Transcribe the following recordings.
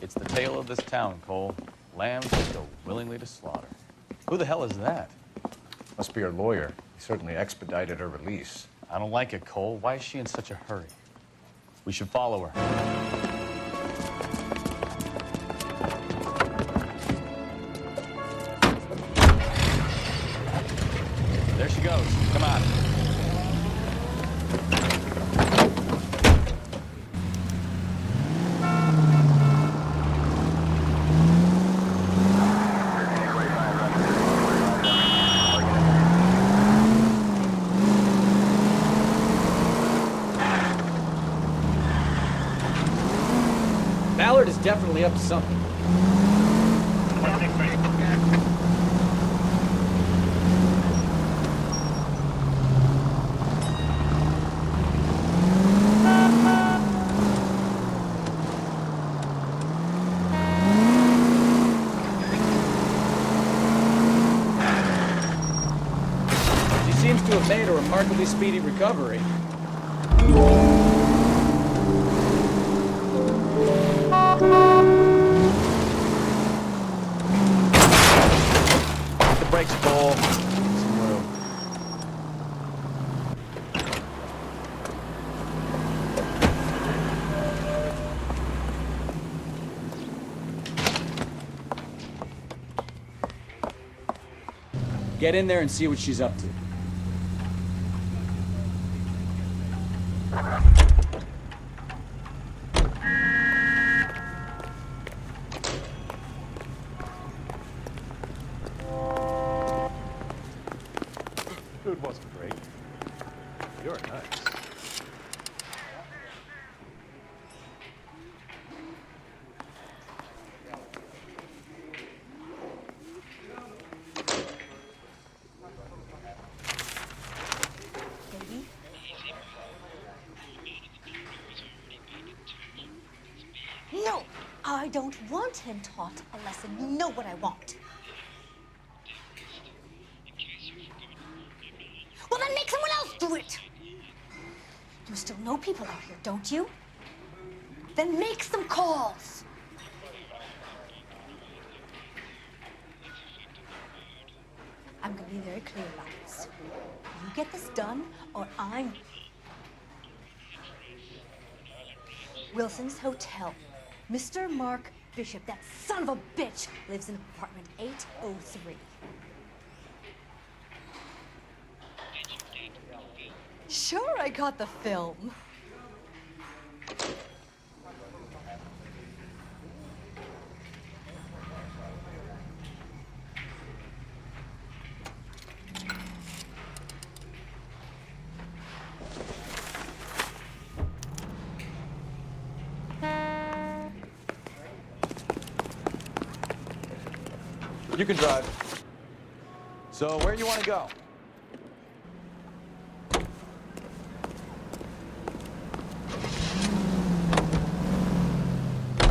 It's the tale of this town, Cole. Lambs that go willingly to slaughter. Who the hell is that? Must be her lawyer. He certainly expedited her release. I don't like it, Cole. Why is she in such a hurry? We should follow her. There she goes. Come on. Ballard is definitely up to something. She seems to have made a remarkably speedy recovery. Hit the brakes, Cole. Some room. Get in there and see what she's up to. Food wasn't great. You're nice. Baby? No! I don't want him taught a lesson. You know what I want. Well, then make someone else do it! You still know people out here, don't you? Then make some calls! I'm gonna be very clear about this. You get this done, or I'm... Wilson's Hotel. Mr. Mark Bishop, that son of a bitch, lives in apartment 803. Sure, I got the film. You can drive. So, where do you want to go?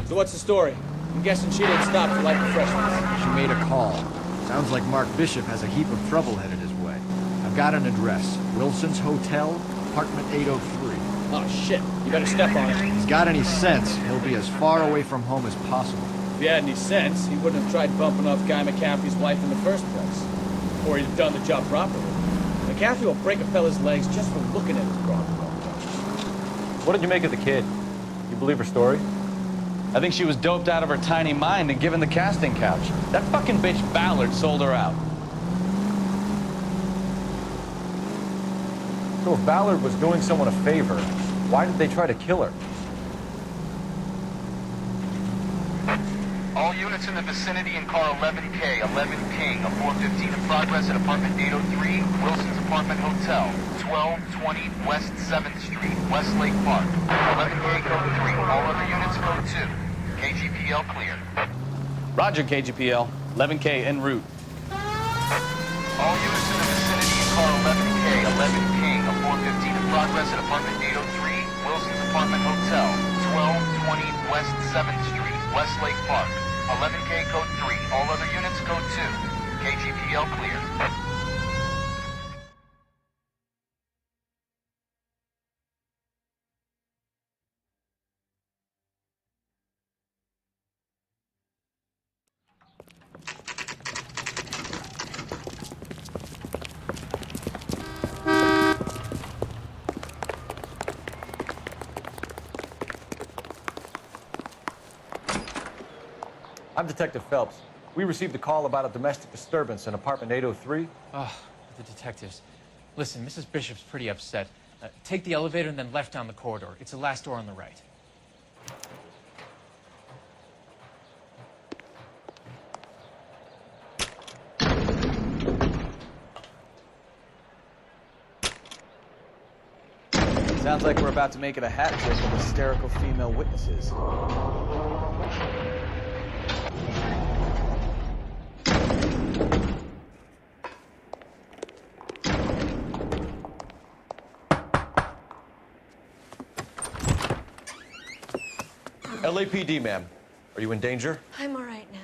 So what's the story? I'm guessing she didn't stop for light refreshments. She made a call. Sounds like Mark Bishop has a heap of trouble headed his way. I've got an address. Wilson's Hotel, apartment 803. Oh shit, you better step on it. If he's got any sense, he'll be as far away from home as possible. If he had any sense, he wouldn't have tried bumping off Guy McCaffrey's wife in the first place. Or he'd have done the job properly. McCaffrey will break a fella's legs just for looking at his broad. What did you make of the kid? You believe her story? I think she was doped out of her tiny mind and given the casting couch. That fucking bitch Ballard sold her out. So if Ballard was doing someone a favor, why did they try to kill her? All units in the vicinity in car 11K, 11 King, a 415 in progress at apartment 803, Wilson's Apartment Hotel, 1220 West 7th Street, Westlake Park. 11K code 3, all other units code 2. KGPL clear. Roger, KGPL. 11K en route. All units in the vicinity in car 11K, 11 King, a 415 in progress at apartment 803, Wilson's Apartment Hotel, 1220 West 7th Street, Westlake Park. 11K code 3, all other units code 2. KGPL clear. I'm Detective Phelps. We received a call about a domestic disturbance in apartment 803. Oh, the detectives. Listen, Mrs. Bishop's pretty upset. Take the elevator and then left down the corridor. It's the last door on the right. Sounds like we're about to make it a hat trick of hysterical female witnesses. LAPD, ma'am. Are you in danger? I'm all right now.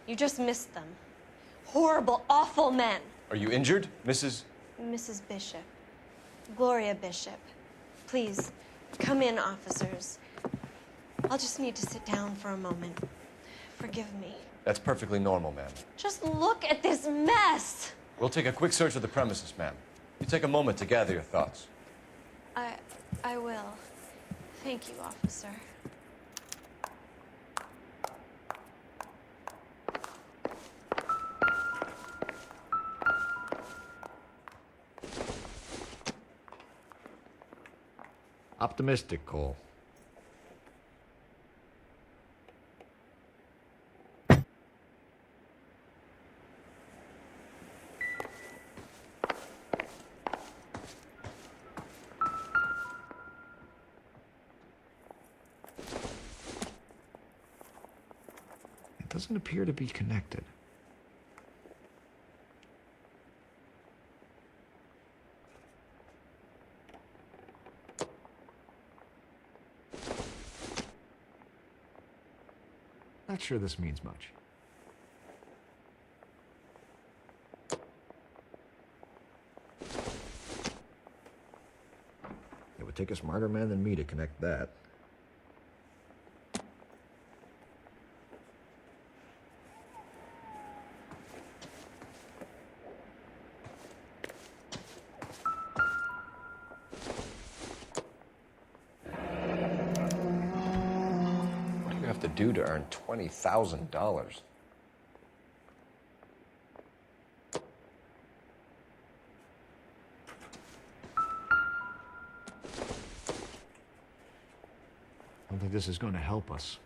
You just missed them. Horrible, awful men. Are you injured, Mrs.? Mrs. Bishop. Gloria Bishop. Please, come in, officers. I'll just need to sit down for a moment. Forgive me. That's perfectly normal, ma'am. Just look at this mess! We'll take a quick search of the premises, ma'am. You take a moment to gather your thoughts. I will. Thank you, officer. Optimistic, Cole. It doesn't appear to be connected. Not sure this means much. It would take a smarter man than me to connect that. What do you have to do to earn $20,000? I don't think this is going to help us.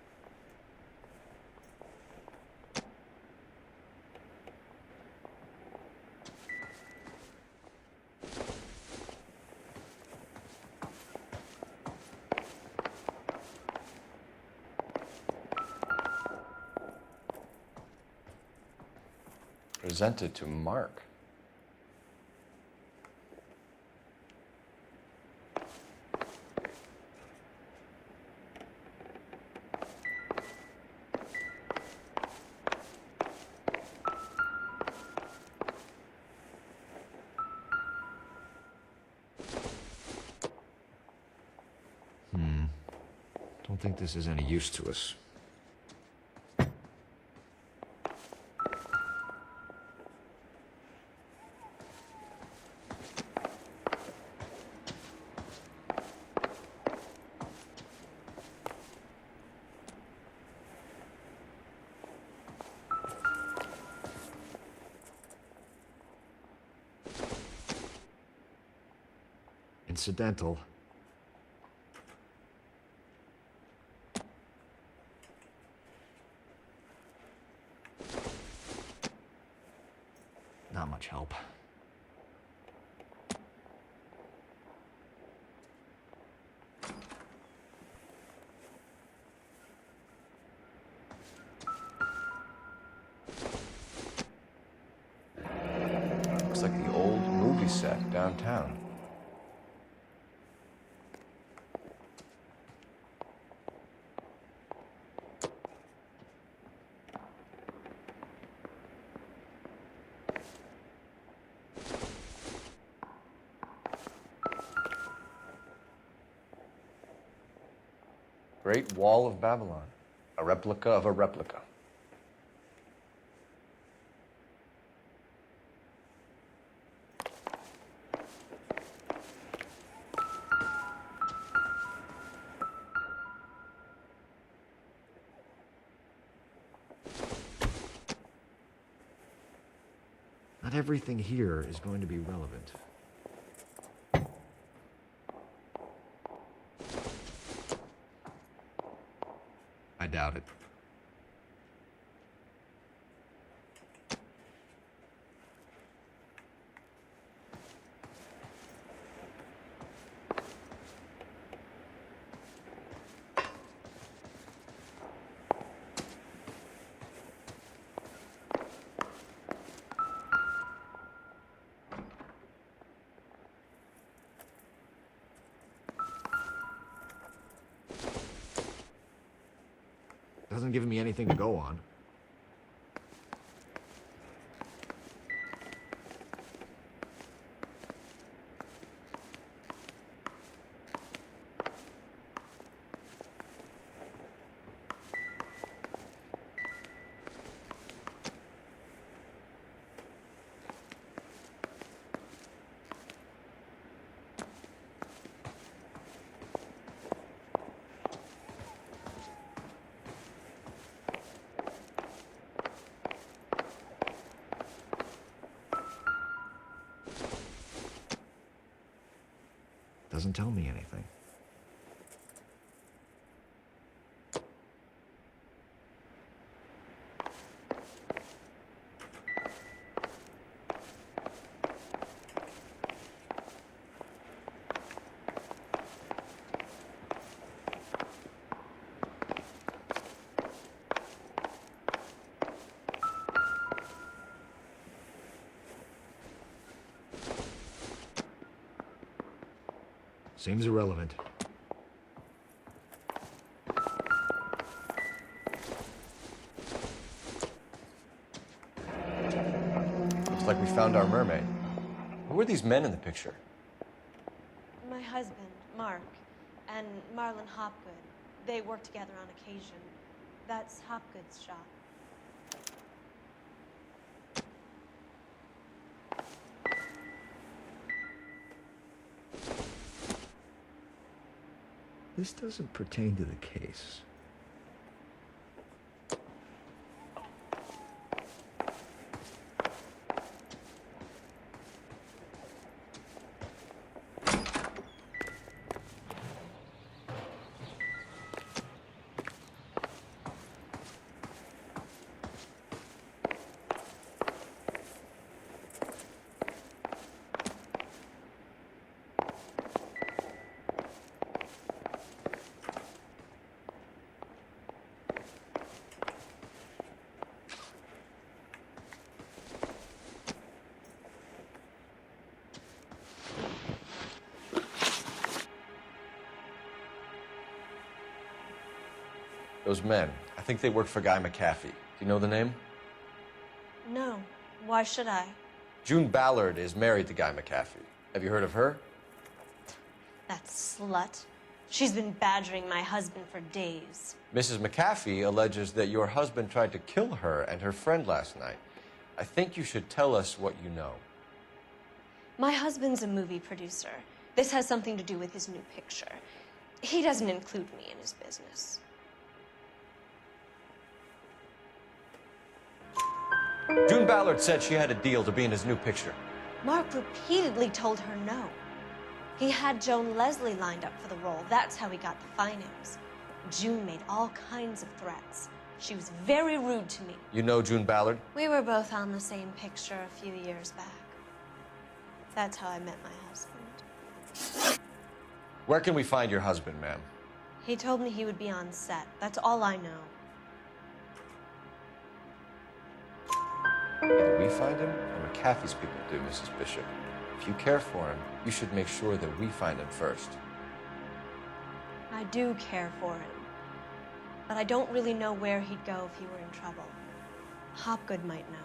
Presented to Mark. Don't think this is any use to us. Incidental. Not much help. Looks like the old movie set downtown. Great Wall of Babylon, a replica of a replica. Not everything here is going to be relevant. I doubt it. Doesn't give me anything to go on. Doesn't tell me anything. Seems irrelevant. Looks like we found our mermaid. Who are these men in the picture? My husband, Mark, and Marlon Hopgood. They work together on occasion. That's Hopgood's shop. This doesn't pertain to the case. Those men, I think they work for Guy McAfee. Do you know the name? No. Why should I? June Ballard is married to Guy McAfee. Have you heard of her? That slut. She's been badgering my husband for days. Mrs. McAfee alleges that your husband tried to kill her and her friend last night. I think you should tell us what you know. My husband's a movie producer. This has something to do with his new picture. He doesn't include me in his business. June Ballard said she had a deal to be in his new picture. Mark repeatedly told her no. He had Joan Leslie lined up for the role. That's how he got the finance. June made all kinds of threats. She was very rude to me. You know June Ballard? We were both on the same picture a few years back. That's how I met my husband. Where can we find your husband, ma'am? He told me he would be on set. That's all I know. Either we find him or McAfee's people do, Mrs. Bishop. If you care for him, you should make sure that we find him first. I do care for him. But I don't really know where he'd go if he were in trouble. Hopgood might know.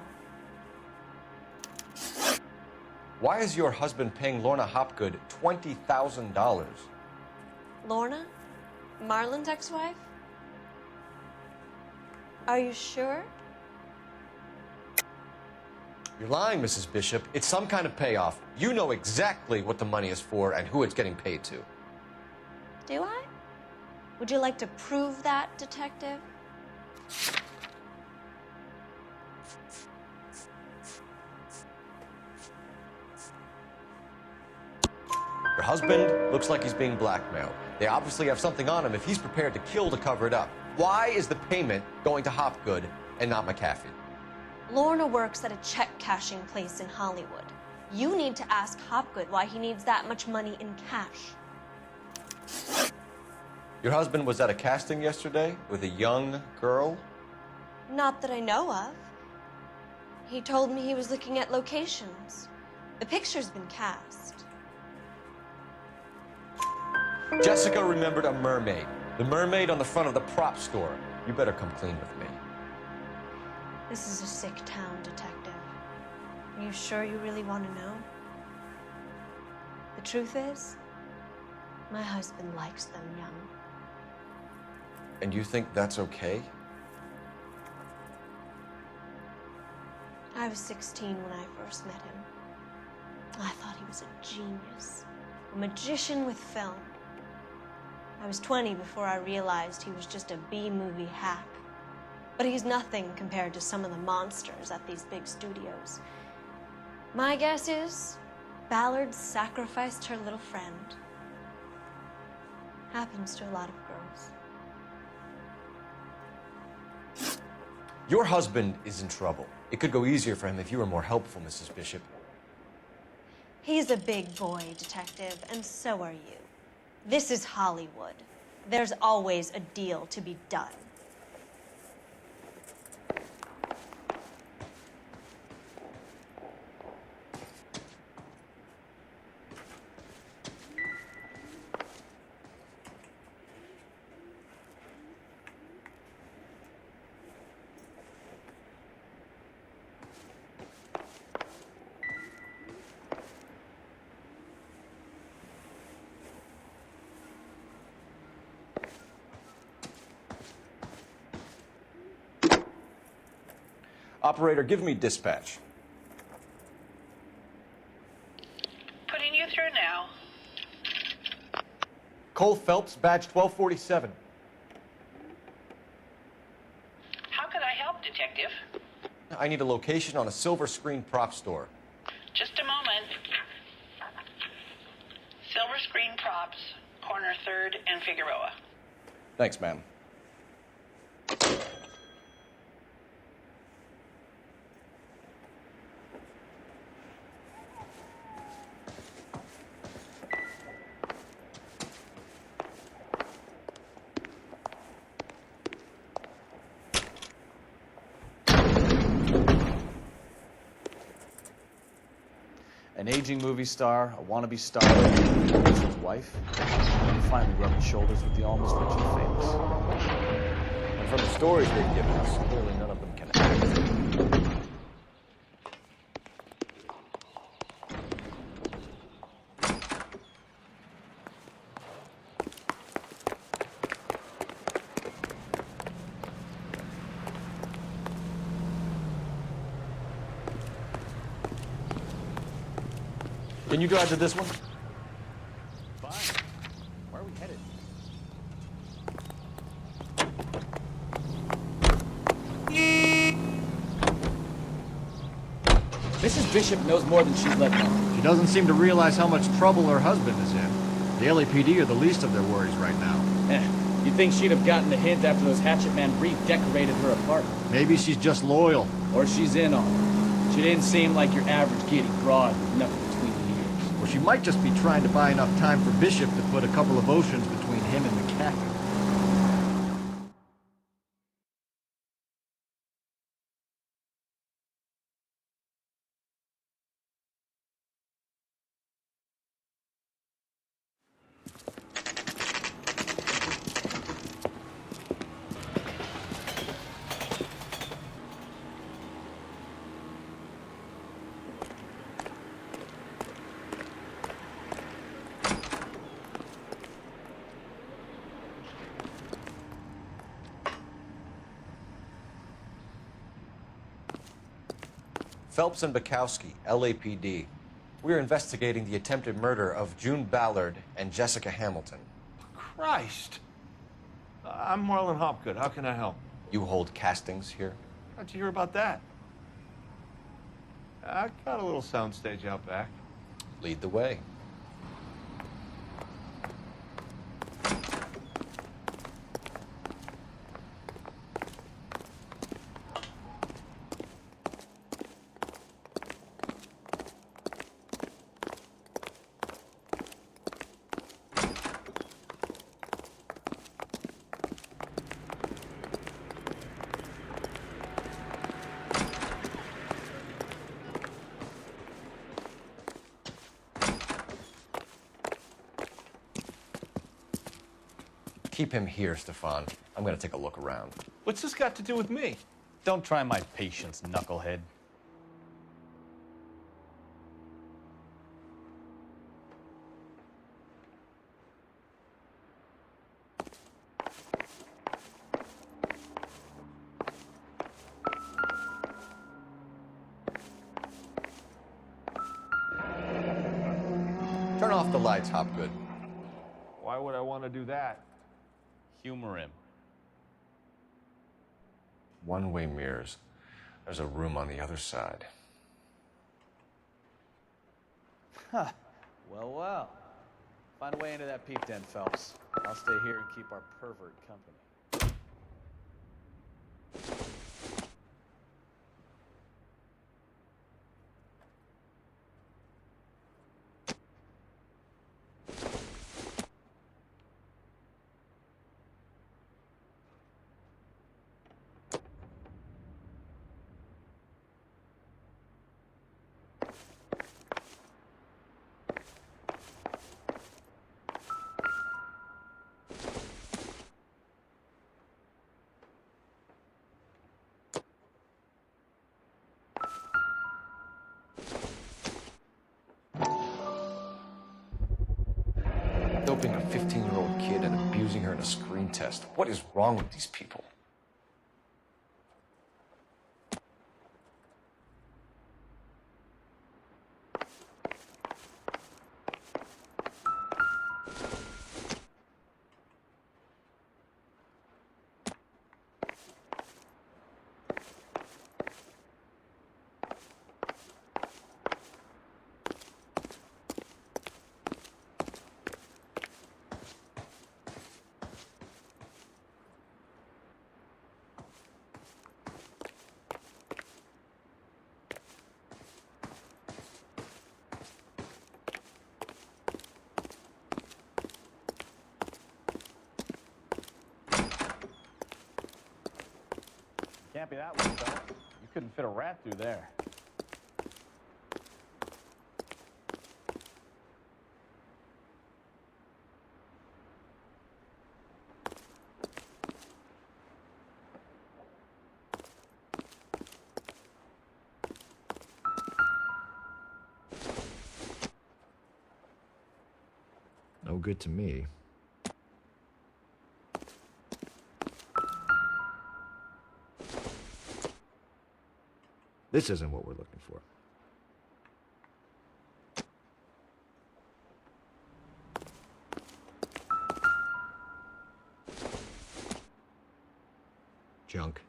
Why is your husband paying Lorna Hopgood $20,000? Lorna? Marlon's ex-wife? Are you sure? You're lying, Mrs. Bishop. It's some kind of payoff. You know exactly what the money is for and who it's getting paid to. Do I? Would you like to prove that, detective? husband looks like he's being blackmailed. They obviously have something on him if he's prepared to kill to cover it up. Why is the payment going to Hopgood and not McAfee? Lorna works at a check cashing place in Hollywood. You need to ask Hopgood why he needs that much money in cash. Your husband was at a casting yesterday with a young girl? Not that I know of. He told me he was looking at locations. The picture's been cast. Jessica remembered a mermaid. The mermaid on the front of the prop store. You better come clean with me. This is a sick town, Detective. Are you sure you really want to know? The truth is, my husband likes them young. And you think that's okay? I was 16 when I first met him. I thought he was a genius, a magician with film. I was 20 before I realized he was just a B-movie hack. But he's nothing compared to some of the monsters at these big studios. My guess is Ballard sacrificed her little friend. Happens to a lot of girls. Your husband is in trouble. It could go easier for him if you were more helpful, Mrs. Bishop. He's a big boy, Detective, and so are you. This is Hollywood. There's always a deal to be done. Operator, give me dispatch. Putting you through now. Cole Phelps, badge 1247. How can I help, Detective? I need a location on a silver screen prop store. Just a moment. Silver Screen Props, corner 3rd and Figueroa. Thanks, ma'am. An aging movie star, a wannabe star, his wife, and finally rubbing shoulders with the almost rich and famous. And from the stories they've given us, clearly none of them can act. Can you drive to this one? Fine. Where are we headed? Mrs. Bishop knows more than she's letting on. She doesn't seem to realize how much trouble her husband is in. The LAPD are the least of their worries right now. You'd think she'd have gotten the hint after those Hatchet Man redecorated her apartment. Maybe she's just loyal. Or she's in on it. She didn't seem like your average giddy broad with nothing between the ears. Or she might just be trying to buy enough time for Bishop to put a couple of oceans between him and McAfee. Phelps and Bukowski, LAPD. We're investigating the attempted murder of June Ballard and Jessica Hamilton. Christ. I'm Marlon Hopgood. How can I help? You hold castings here? How'd you hear about that? I got a little soundstage out back. Lead the way. Keep him here, Stefan. I'm gonna take a look around. What's this got to do with me? Don't try my patience, knucklehead. Turn off the lights, Hopgood. Why would I want to do that? Humor him. One-way mirrors. There's a room on the other side. Huh. Well, well. Find a way into that peep den, Phelps. I'll stay here and keep our pervert company. Doping a 15-year-old kid and abusing her in a screen test. What is wrong with these people? Can't be that one, Phelps. You couldn't fit a rat through there. No good to me. This isn't what we're looking for. Junk.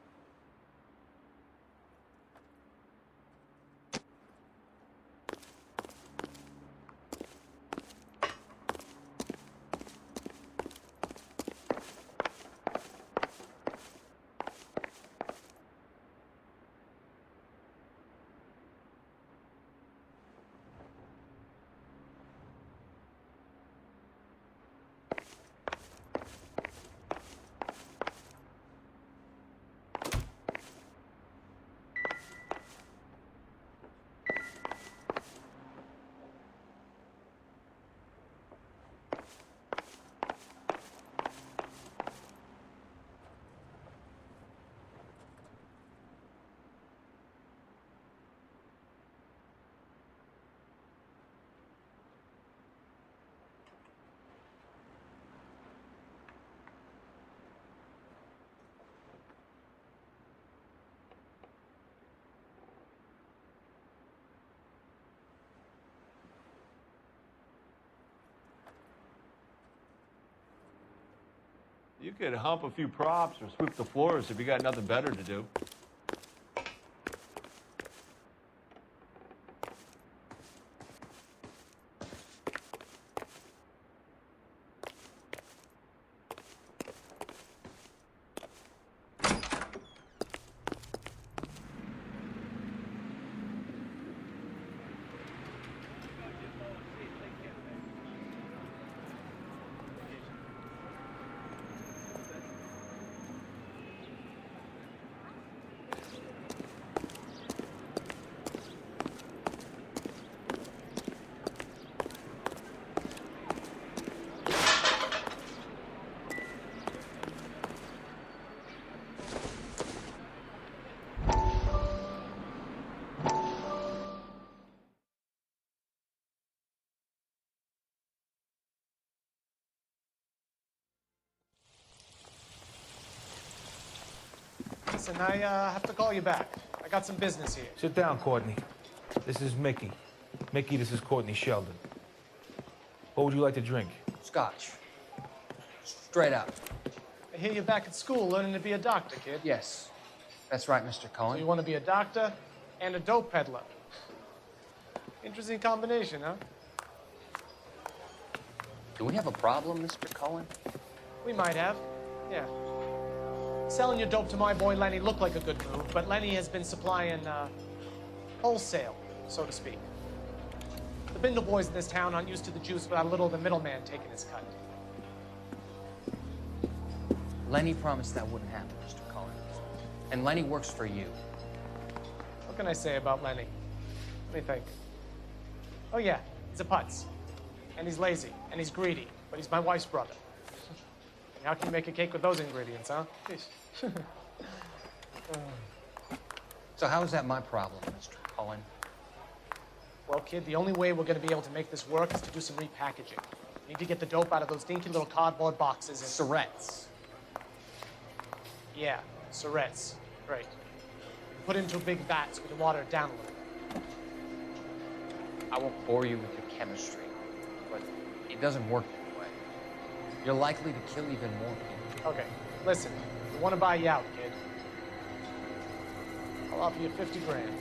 You could hump a few props or sweep the floors if you got nothing better to do. Listen, I have to call you back. I got some business here. Sit down, Courtney. This is Mickey. Mickey, this is Courtney Sheldon. What would you like to drink? Scotch. Straight up. I hear you're back at school learning to be a doctor, kid. Yes. That's right, Mr. So Cohen. you want to be a doctor and a dope peddler. Interesting combination, huh? Do we have a problem, Mr. Cohen? We might have, yeah. Selling your dope to my boy Lenny looked like a good move, but Lenny has been supplying, wholesale, so to speak. The Bindle boys in this town aren't used to the juice without a little of the middleman taking his cut. Lenny promised that wouldn't happen, Mr. Cohen. And Lenny works for you. What can I say about Lenny? Let me think. Oh yeah, he's a putz. And he's lazy, and he's greedy, but he's my wife's brother. And how can you make a cake with those ingredients, huh? Jeez. So how is that my problem, Mr. Cohen? Well, kid, the only way we're gonna be able to make this work is to do some repackaging. We need to get the dope out of those dinky little cardboard boxes and... Surrettes. Yeah, Surrettes. Great. Put it into big vats, we can water it down a little. I won't bore you with the chemistry, but it doesn't work that way. You're likely to kill even more people. Okay, listen, we want to buy you out, kid. I'll offer you 50 grand.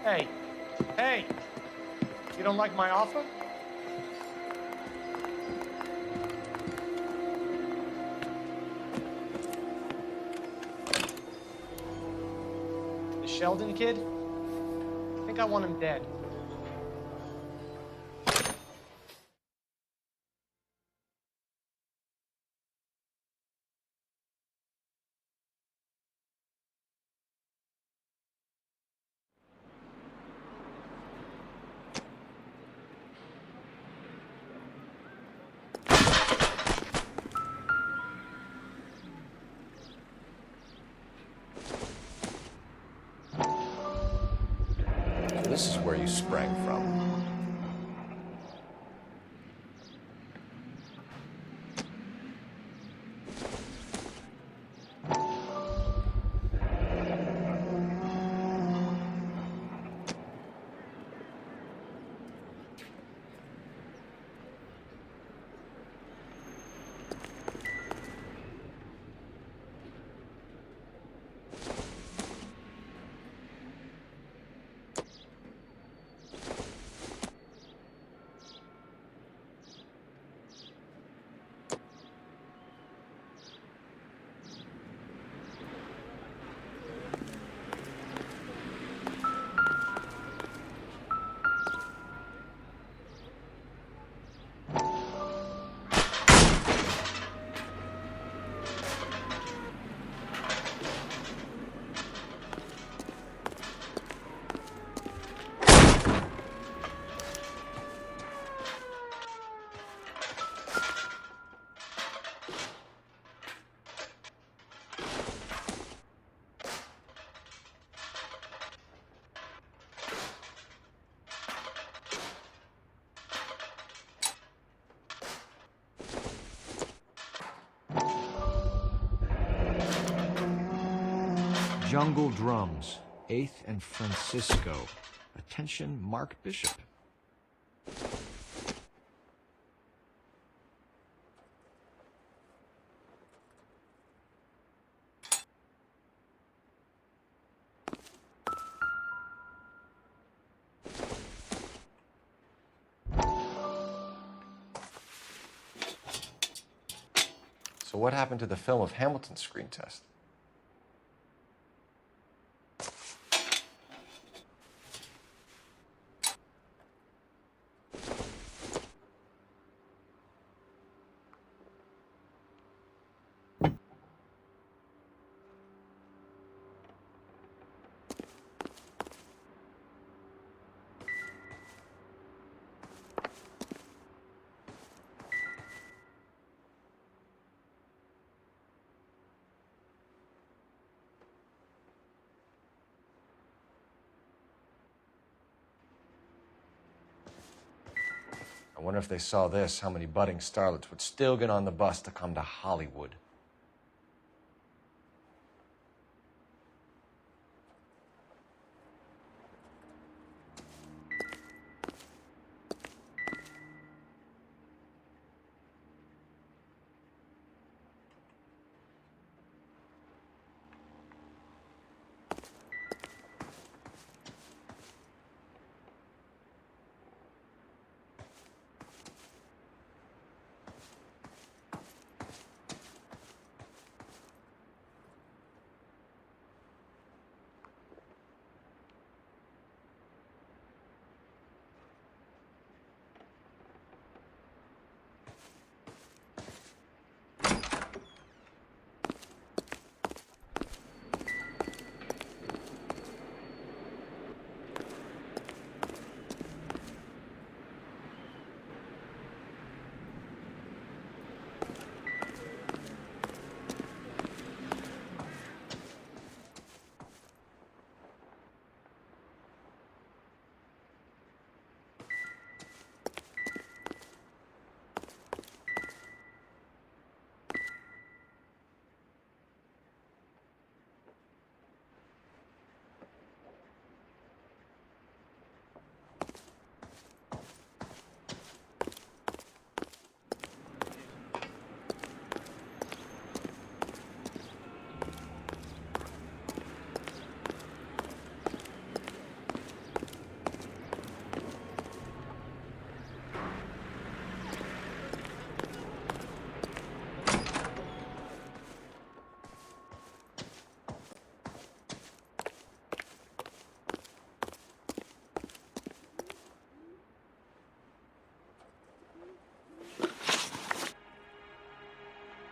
Hey, hey! You don't like my offer? The Sheldon kid? I think I want him dead. This is where you sprang from. Jungle Drums, 8th and Francisco. Attention, Mark Bishop. So what happened to the film of Hamilton's screen test? I wonder if they saw this, how many budding starlets would still get on the bus to come to Hollywood.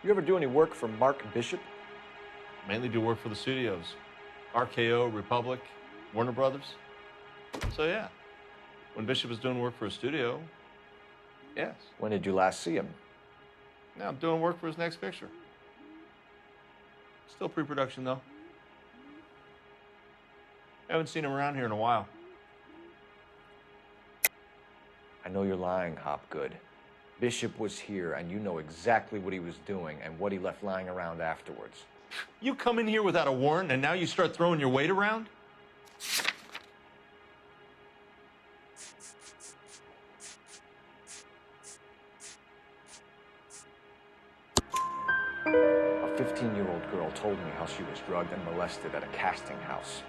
You ever do any work for Mark Bishop? Mainly do work for the studios. RKO, Republic, Warner Brothers. So yeah, when Bishop was doing work for a studio, yes. When did you last see him? Now I'm doing work for his next picture. Still pre-production though. Haven't seen him around here in a while. I know you're lying, Hopgood. Bishop was here, and you know exactly what he was doing and what he left lying around afterwards. You come in here without a warrant, and now you start throwing your weight around? A 15-year-old girl told me how she was drugged and molested at a casting house.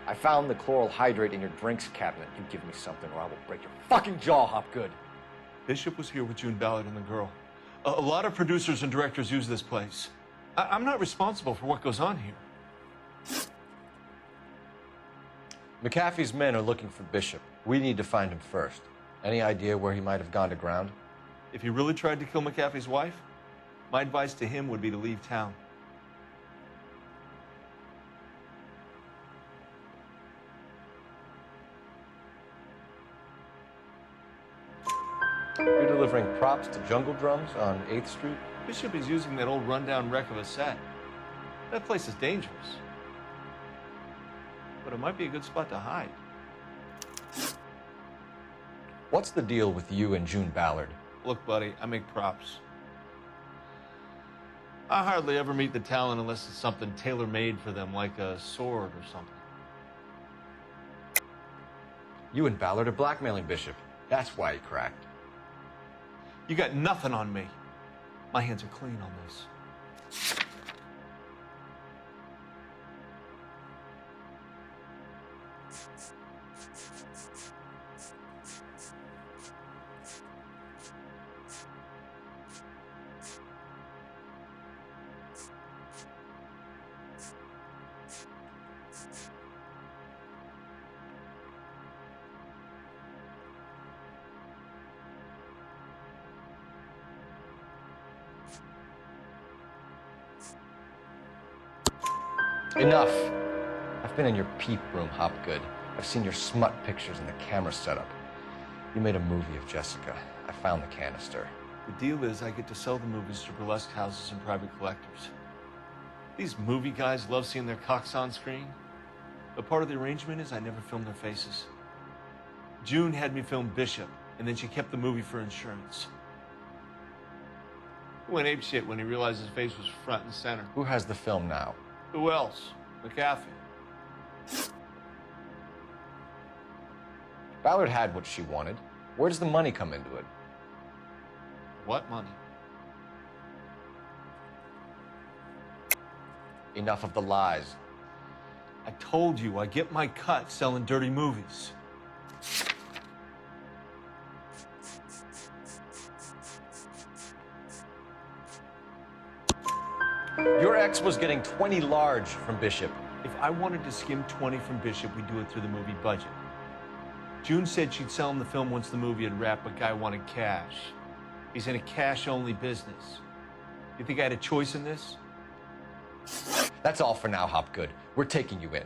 I found the chloral hydrate in your drinks cabinet. You give me something or I will break your fucking jaw, Hopgood. Bishop was here with June Ballard and the girl. A lot of producers and directors use this place. I'm not responsible for what goes on here. McAfee's men are looking for Bishop. We need to find him first. Any idea where he might have gone to ground? If he really tried to kill McAfee's wife, my advice to him would be to leave town. You're delivering props to Jungle Drums on 8th Street? Bishop is using that old rundown wreck of a set. That place is dangerous. But it might be a good spot to hide. What's the deal with you and June Ballard? Look, buddy, I make props. I hardly ever meet the talent unless it's something tailor-made for them, like a sword or something. You and Ballard are blackmailing Bishop. That's why he cracked. You got nothing on me. My hands are clean on this. Enough. I've been in your peep room, Hopgood. I've seen your smut pictures and the camera setup. You made a movie of Jessica. I found the canister. The deal is I get to sell the movies to burlesque houses and private collectors. These movie guys love seeing their cocks on screen. But part of the arrangement is I never film their faces. June had me film Bishop, and then she kept the movie for insurance. He went apeshit when he realized his face was front and center. Who has the film now? Who else? McAfee. Ballard had what she wanted. Where does the money come into it? What money? Enough of the lies. I told you, I get my cut selling dirty movies. Your ex was getting 20 large from Bishop. If I wanted to skim 20 from Bishop, we'd do it through the movie budget. June said she'd sell him the film once the movie had wrapped, but Guy wanted cash. He's in a cash-only business. You think I had a choice in this? That's all for now, Hopgood. We're taking you in.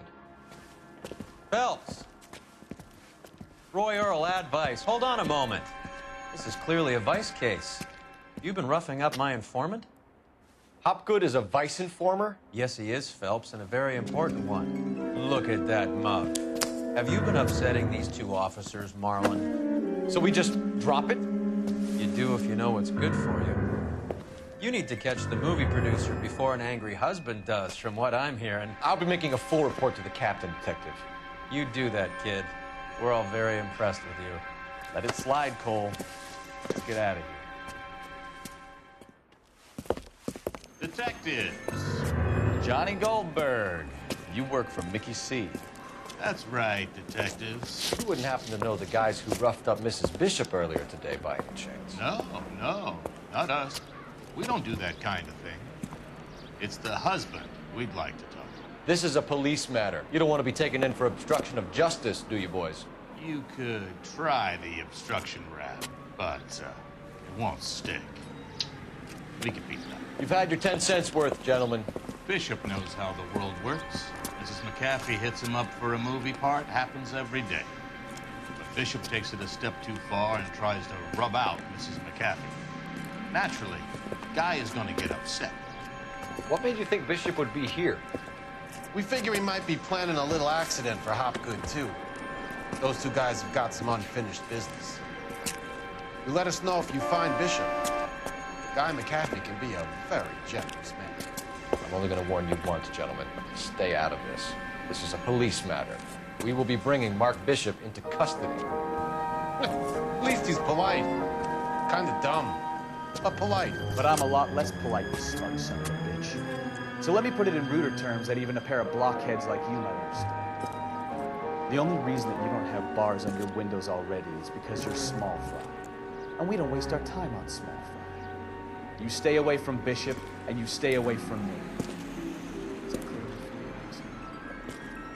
Phelps. Roy Earl, advice. Hold on a moment. This is clearly a vice case. You've been roughing up my informant? Hopgood is a vice informer? Yes, he is, Phelps, and a very important one. Look at that mug. Have you been upsetting these two officers, Marlon? So we just drop it? You do if you know what's good for you. You need to catch the movie producer before an angry husband does, from what I'm hearing. I'll be making a full report to the captain, detective. You do that, kid. We're all very impressed with you. Let it slide, Cole. Let's get out of here. Detectives. Johnny Goldberg. You work for Mickey C. That's right, detectives. You wouldn't happen to know the guys who roughed up Mrs. Bishop earlier today, by any chance? No, not us. We don't do that kind of thing. It's the husband we'd like to talk to. This is a police matter. You don't want to be taken in for obstruction of justice, do you, boys? You could try the obstruction rap, but it won't stick. We can beat that. You've had your 10 cents worth, gentlemen. Bishop knows how the world works. Mrs. McAfee hits him up for a movie part. Happens every day. But Bishop takes it a step too far and tries to rub out Mrs. McAfee. Naturally, Guy is going to get upset. What made you think Bishop would be here? We figure he might be planning a little accident for Hopgood, too. Those two guys have got some unfinished business. You let us know if you find Bishop. Guy McAfee can be a very generous man. I'm only going to warn you once, gentlemen. Stay out of this. This is a police matter. We will be bringing Mark Bishop into custody. At least he's polite. Kind of dumb, but polite. But I'm a lot less polite, you smart son of a bitch. So let me put it in ruder terms that even a pair of blockheads like you might understand. The only reason that you don't have bars on your windows already is because you're small fry. And we don't waste our time on small fry. You stay away from Bishop, and you stay away from me. Is that clear for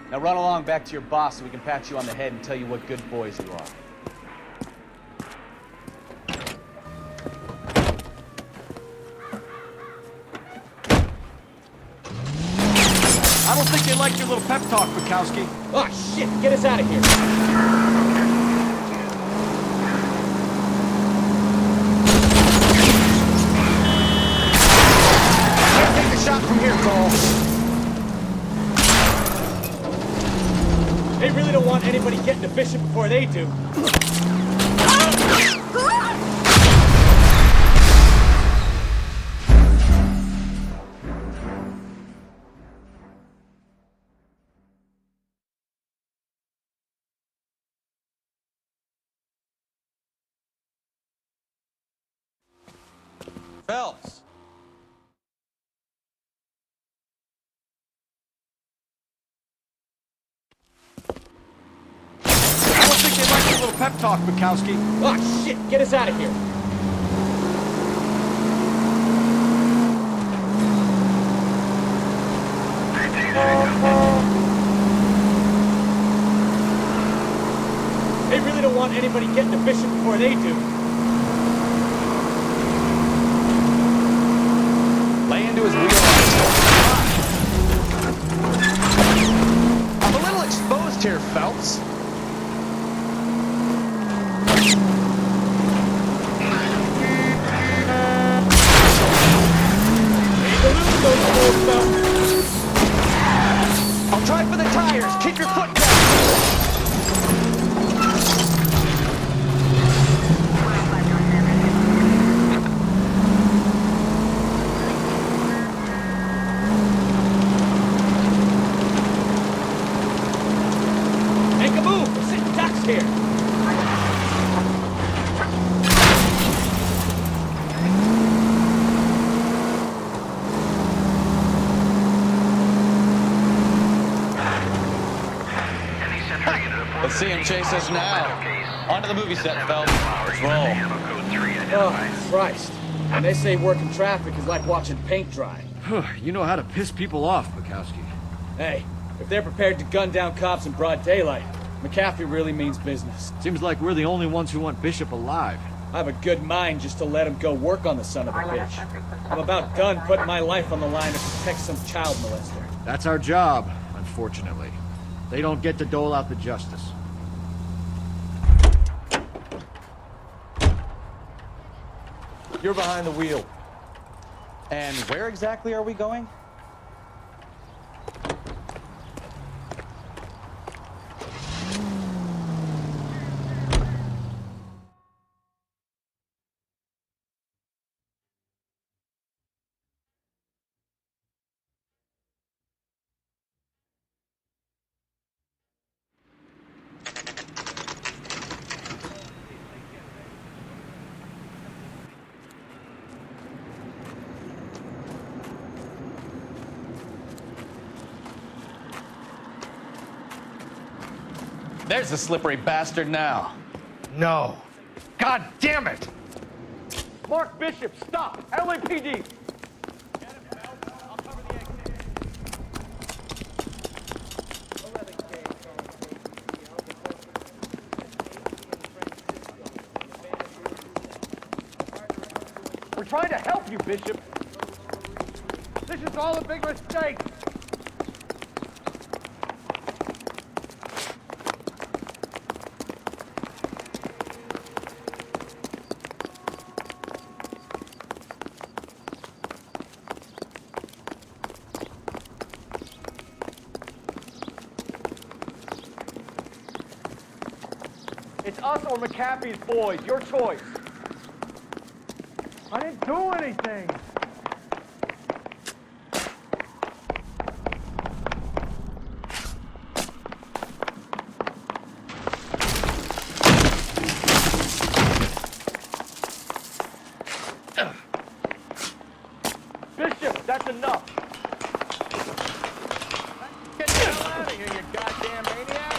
you? Now run along back to your boss so we can pat you on the head and tell you what good boys you are. I don't think they like your little pep talk, Bukowski. Oh, shit! Get us out of here! Shot from here, Cole. They really don't want anybody getting to Bishop before they do. Phelps. Little pep talk, Bukowski. Oh, shit! Get us out of here! They really don't want anybody getting to Bishop before they do. Lay into his wheel. I'm a little exposed here, Phelps. I'll try for the tires. Keep your foot down. see him chase us now. On to the movie set, Phelps. Let's roll. Oh, Christ. And they say working traffic is like watching paint dry. You know how to piss people off, Bukowski. Hey, if they're prepared to gun down cops in broad daylight, McAfee really means business. Seems like we're the only ones who want Bishop alive. I have a good mind just to let him go work on the son of a bitch. I'm about done putting my life on the line to protect some child molester. That's our job, unfortunately. They don't get to dole out the justice. You're behind the wheel. And where exactly are we going? There's the slippery bastard now. No. God damn it! Mark Bishop, stop! LAPD! We're trying to help you, Bishop. This is all a big mistake. It's us or McAfee's boys. Your choice. I didn't do anything. Bishop, that's enough. Get the hell out of here, you goddamn maniac.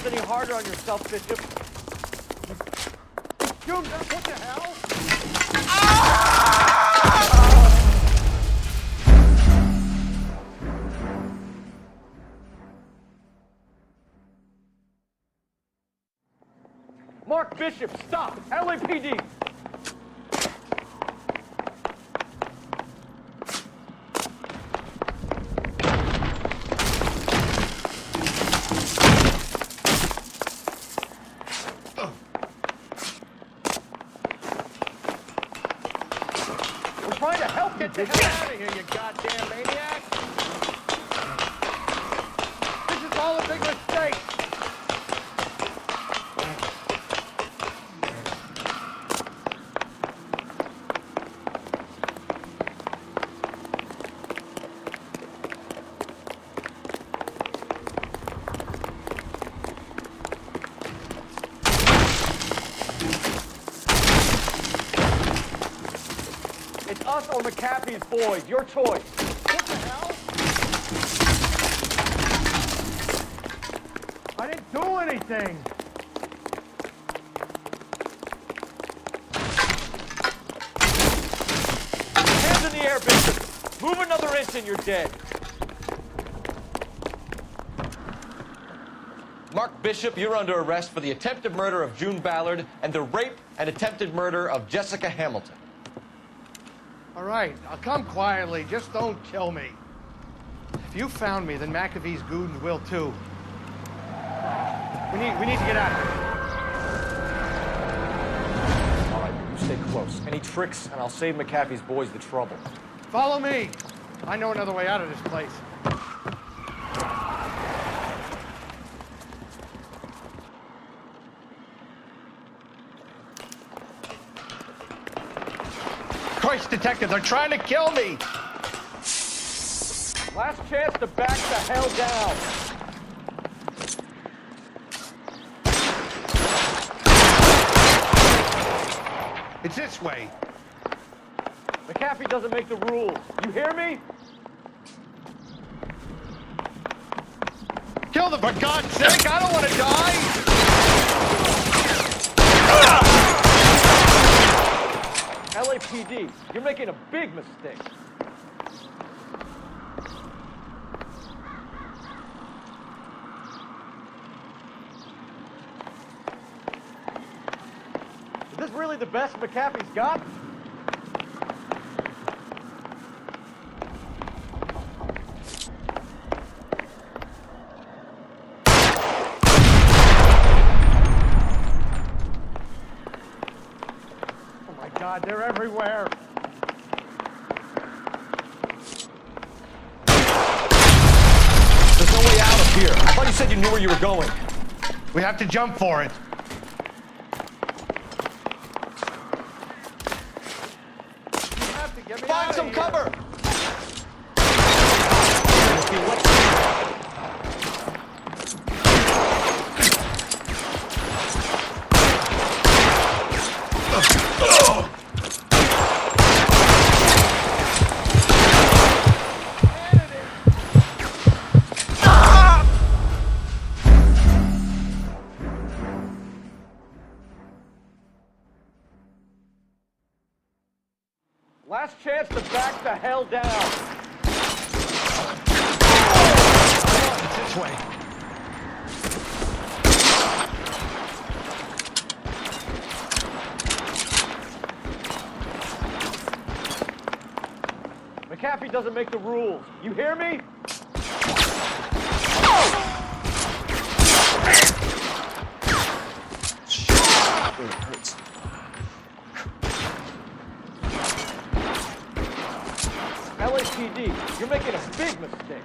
Any harder on yourself, Bishop. Dude, what the hell? Mark Bishop, stop! LAPD! Trying to help get the hell out of here, you goddamn maniac! This is all a big mistake! It's us or McAfee's boys. Your choice. What the hell? I didn't do anything. Hands in the air, Bishop. Move another inch and you're dead. Mark Bishop, you're under arrest for the attempted murder of June Ballard and the rape and attempted murder of Jessica Hamilton. All right, I'll come quietly. Just don't kill me. If you found me, then McAfee's goons will too. We need to get out of here. All right, you stay close. Any tricks, and I'll save McAfee's boys the trouble. Follow me. I know another way out of this place. detective. They're trying to kill me. Last chance to back the hell down. It's this way. McAfee doesn't make the rules. You hear me? Kill them, for God's sake! I don't want to die! LAPD, you're making a big mistake. Is this really the best McAfee's got? God, they're everywhere. There's no way out of here. I thought you said you knew where you were going. We have to jump for it. You have to get me Find some cover. Last chance to back the hell down. It's this way. McAfee doesn't make the rules. You hear me? It hurts. LAPD, you're making a big mistake.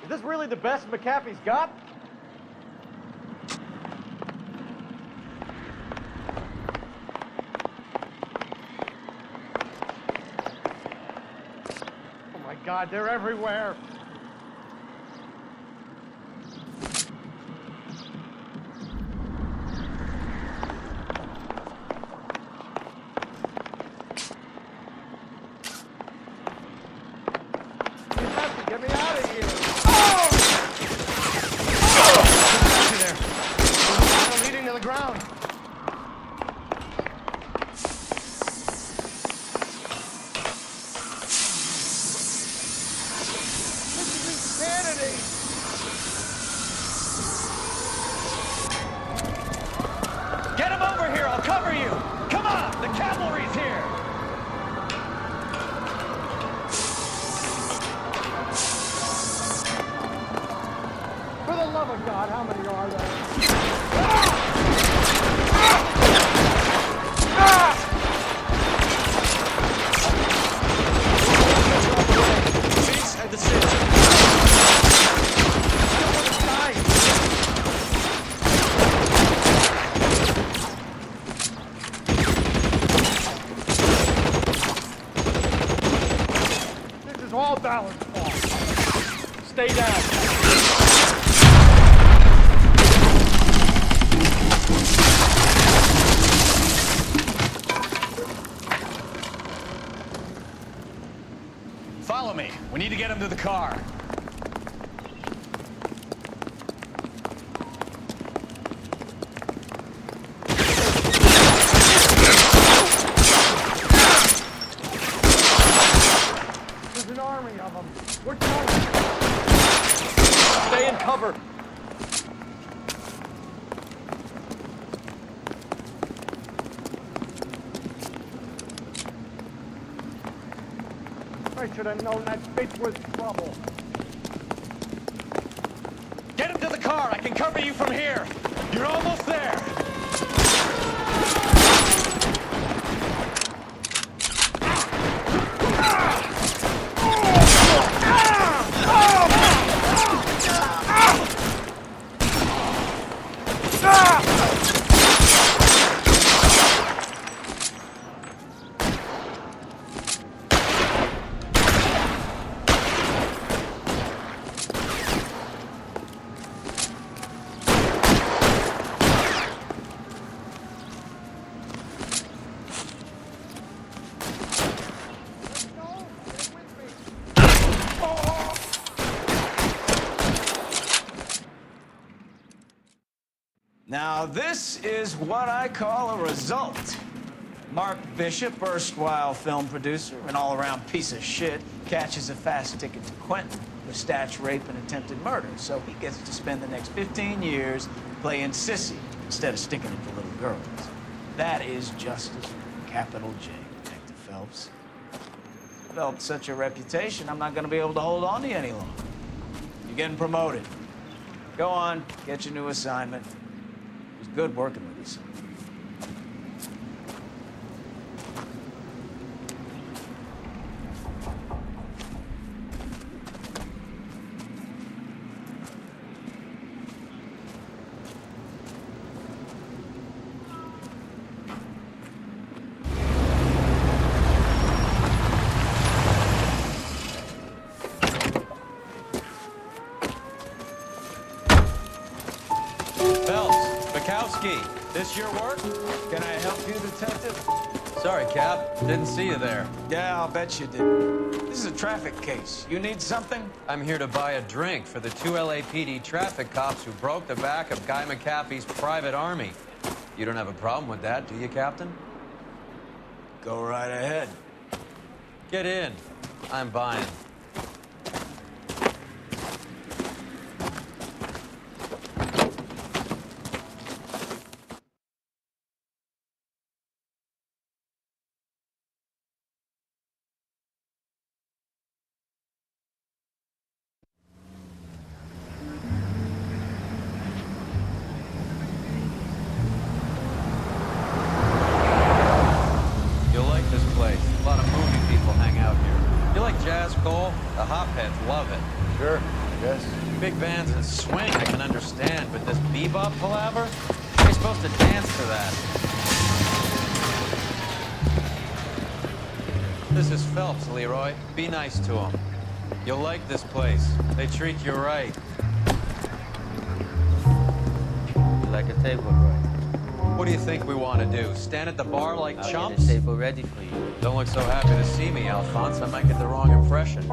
Is this really the best McAfee's got? Oh my God, they're everywhere. Get me out of here! They're leading to the ground. This is insanity! Get him over here! I'll cover you! Come on! The cavalry's here! For the love of God, how many are there? Cease and desist. This is all balanced off. Stay down. Follow me. We need to get him to the car. There's an army of them. We're going. Stay in cover. I should have known that bitch was trouble. Get him to the car. I can cover you from here. You're almost there. Now, this is what I call a result. Mark Bishop, erstwhile film producer, an all-around piece of shit, catches a fast ticket to Quentin for statch, rape, and attempted murder. So he gets to spend the next 15 years playing sissy instead of sticking it to little girls. That is justice, capital J, Detective Phelps. Developed such a reputation, I'm not gonna be able to hold on to you any longer. You're getting promoted. Go on, get your new assignment. It was good working with you, son. This your work? Can I help you, Detective? Sorry, Cap. Didn't see you there. Yeah, I'll bet you did. This is a traffic case. You need something? I'm here to buy a drink for the 2 LAPD traffic cops who broke the back of Guy McAfee's private army. You don't have a problem with that, do you, Captain? Go right ahead. Get in. I'm buying. Cole? The hopheads love it. Sure, yes. Big bands and swing I can understand, but this bebop palaver? You're supposed to dance to that. This is Phelps, Leroy. Be nice to him. You'll like this place. They treat you right. You like a table, Roy? What do you think we want to do? Stand at the bar like I'll chumps? get a table ready for you. Don't look so happy to see me, Alphonse. I might get the wrong impression.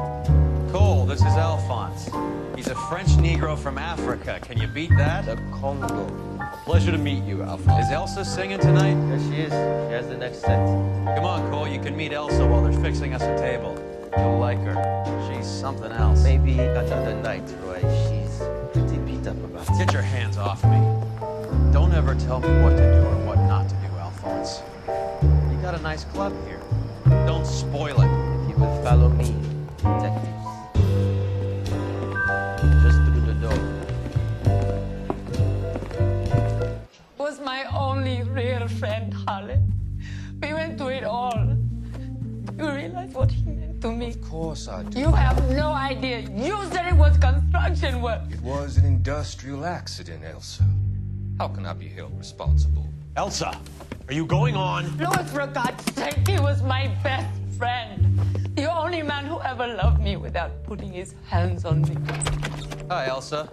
Cole, this is Alphonse. He's a French Negro from Africa. Can you beat that? The Congo. Pleasure to meet you, Alphonse. Is Elsa singing tonight? Yes, she is. She has the next set. Come on, Cole. You can meet Elsa while they're fixing us a table. You'll like her. She's something else. Maybe another night, Roy. She's pretty beat up about it. Get your hands off me. Don't ever tell me what to do or what not to do, Alphonse. You got a nice club here. Don't spoil it. If you will follow me, detectives. Just through the door. Was my only real friend, Harlan. We went through it all. You realize what he meant to me? Of course I do. You have no idea. You said it was construction work. It was an industrial accident, Elsa. How can I be held responsible? Elsa, are you going on? Louis, for God's sake, he was my best friend. The only man who ever loved me without putting his hands on me. Hi, Elsa.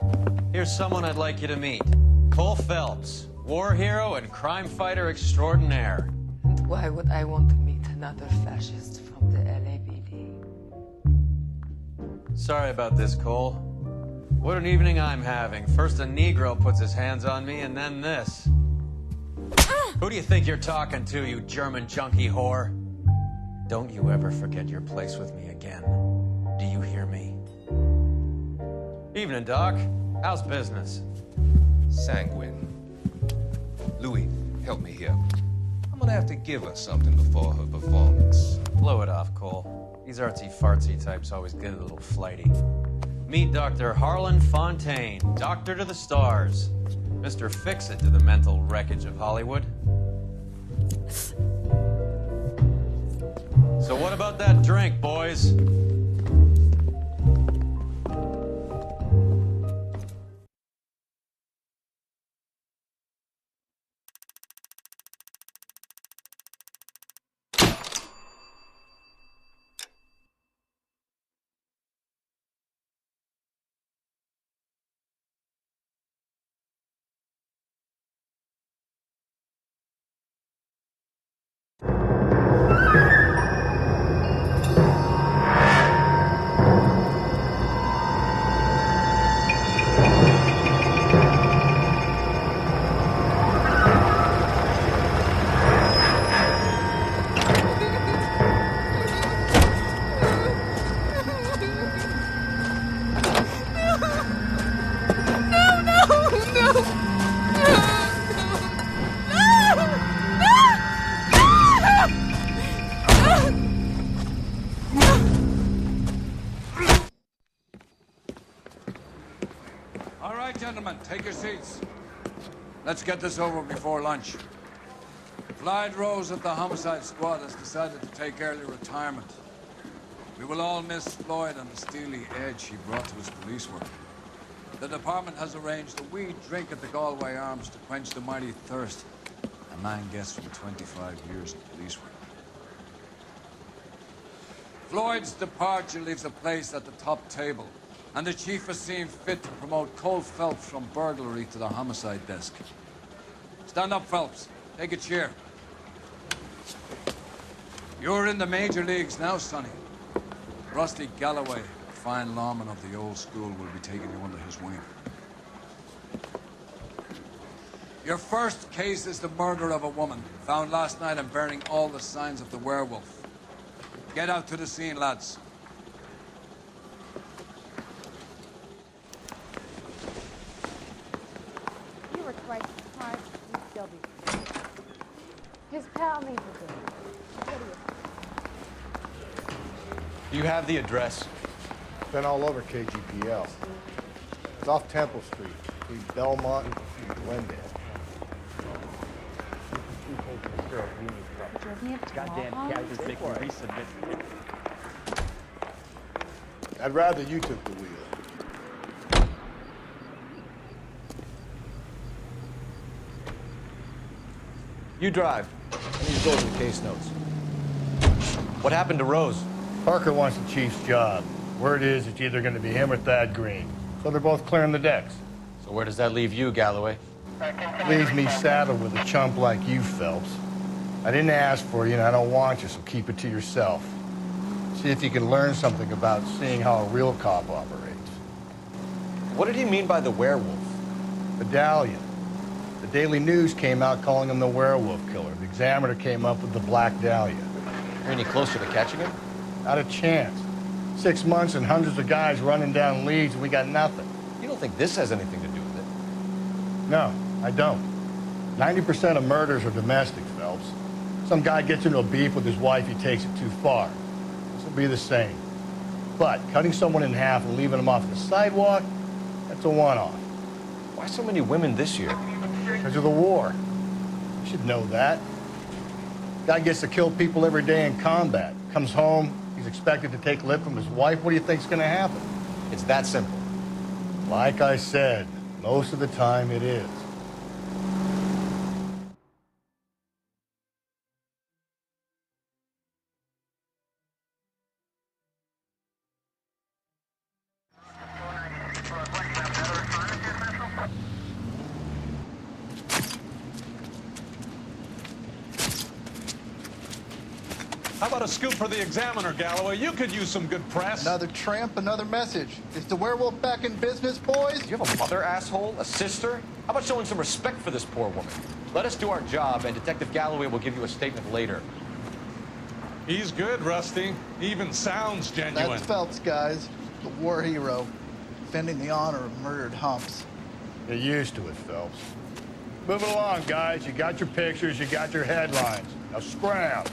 Here's someone I'd like you to meet. Cole Phelps, war hero and crime fighter extraordinaire. And why would I want to meet another fascist from the LAPD? Sorry about this, Cole. What an evening I'm having. First a Negro puts his hands on me, and then this. Who do you think you're talking to, you German junkie whore? Don't you ever forget your place with me again. Do you hear me? Evening, Doc. How's business? Sanguine. Louis, help me here. I'm gonna have to give her something before her performance. Blow it off, Cole. These artsy-fartsy types always get a little flighty. Meet Dr. Harlan Fontaine, doctor to the stars. Mr. Fix-It to the mental wreckage of Hollywood. So what about that drink, boys? All right, gentlemen, take your seats. Let's get this over before lunch. Clyde Rose at the homicide squad has decided to take early retirement. We will all miss Floyd and the steely edge he brought to his police work. The department has arranged a wee drink at the Galway Arms to quench the mighty thirst a man gets from 25 years of police work. Floyd's departure leaves a place at the top table, and the chief has seen fit to promote Cole Phelps from burglary to the homicide desk. Stand up, Phelps. Take a chair. You're in the major leagues now, Sonny. Rusty Galloway, a fine lawman of the old school, will be taking you under his wing. Your first case is the murder of a woman, found last night and bearing all the signs of the werewolf. Get out to the scene, lads. You were twice as smart. You'd still be. His pal needs a drink. Do you have the address? Been all over KGPL. It's off Temple Street, between Belmont and Glendale. Goddamn casuals make me resubmit. I'd rather you took the wheel. You drive. I need to go over the case notes. What happened to Rose? Parker wants the chief's job. Word is it's either going to be him or Thad Green. So they're both clearing the decks. So where does that leave you, Galloway? Leaves me saddled with a chump like you, Phelps. I didn't ask for you, and I don't want you, so keep it to yourself. See if you can learn something about seeing how a real cop operates. What did he mean by the werewolf? Medallion. The Daily News came out calling him the werewolf killer. The Examiner came up with the Black Dahlia. Are any closer to catching him? Not a chance. 6 months and hundreds of guys running down leads, and we got nothing. You don't think this has anything to do with it? No, I don't. 90% of murders are domestic, Phelps. Some guy gets into a beef with his wife, he takes it too far. This will be the same. But cutting someone in half and leaving them off the sidewalk, that's a one-off. Why so many women this year? Because of the war. You should know that. Guy gets to kill people every day in combat. Comes home, he's expected to take lip from his wife. What do you think's gonna happen? It's that simple. Like I said, most of the time it is. How about a scoop for the Examiner, Galloway? You could use some good press. Another tramp, another message. Is the werewolf back in business, boys? Do you have a mother, asshole? A sister? How about showing some respect for this poor woman? Let us do our job, and Detective Galloway will give you a statement later. He's good, Rusty. He even sounds genuine. That's Phelps, guys. The war hero. Defending the honor of murdered humps. Get used to it, Phelps. Move it along, guys. You got your pictures, you got your headlines. Now scram.